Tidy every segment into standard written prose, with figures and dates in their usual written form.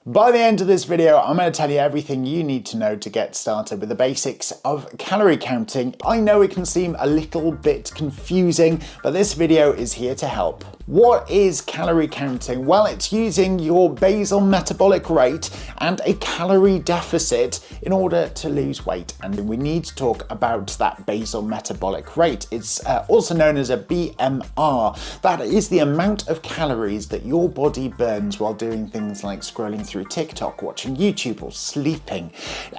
By the end of this video, I'm going to tell you everything you need to know to get started with the basics of calorie counting. I know it can seem a little bit confusing, but this video is here to help. What is calorie counting? Well, it's using your basal metabolic rate and a calorie deficit in order to lose weight. And we need to talk about that basal metabolic rate. It's also known as a BMR. That is the amount of calories that your body burns while doing things like scrolling through TikTok, watching YouTube, or sleeping.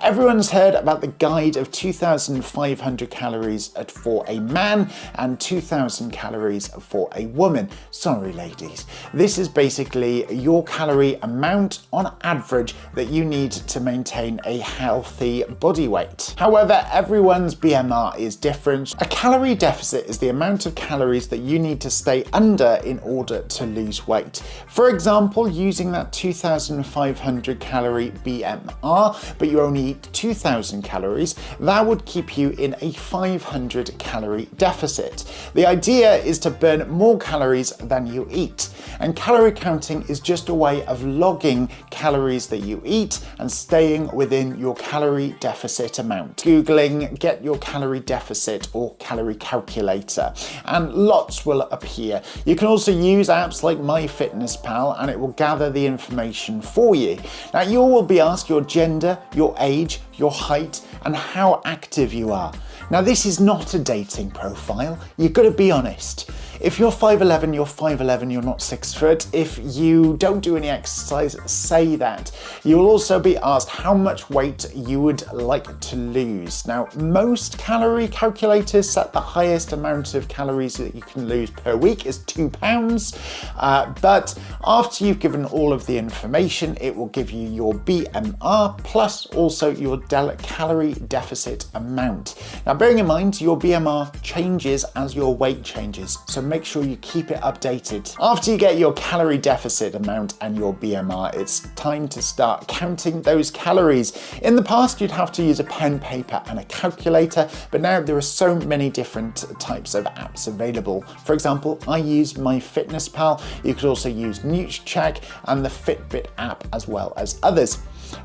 Everyone's heard about the guide of 2,500 calories for a man and 2,000 calories for a woman. Sorry ladies, this is basically your calorie amount on average that you need to maintain a healthy body weight. However, everyone's BMR is different. A calorie deficit is the amount of calories that you need to stay under in order to lose weight. For example, using that 2,500 calorie BMR, but you only eat 2,000 calories, that would keep you in a 500 calorie deficit. The idea is to burn more calories than you eat, and calorie counting is just a way of logging calories that you eat and staying within your calorie deficit amount. Googling "get your calorie deficit" or calorie calculator and lots will appear. You can also use apps like MyFitnessPal and it will gather the information for you. Now you will be asked your gender, your age, your height and how active you are. Now this is not a dating profile, you've got to be honest. If you're 5'11", you're 5'11", you're not 6 foot. If you don't do any exercise, say that. You will also be asked how much weight you would like to lose. Now, most calorie calculators set the highest amount of calories that you can lose per week is 2 pounds. But after you've given all of the information, it will give you your BMR plus also your calorie deficit amount. Now, bearing in mind, your BMR changes as your weight changes. So make sure you keep it updated. After you get your calorie deficit amount and your BMR, it's time to start counting those calories. In the past, you'd have to use a pen, paper and a calculator, but now there are so many different types of apps available. For example, I use MyFitnessPal. You could also use NutriCheck and the Fitbit app as well as others.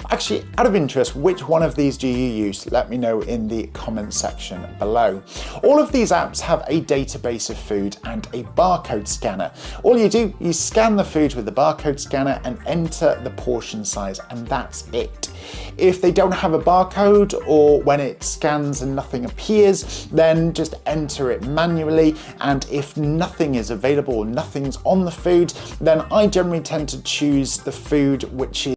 Actually, out of interest, which one of these do you use? Let me know in the comment section below. All of these apps have a database of food and a barcode scanner. All you do, you scan the food with the barcode scanner and enter the portion size, and that's it. If they don't have a barcode, or when it scans and nothing appears, then just enter it manually. And if nothing is available or nothing's on the food, then I generally tend to choose the food which is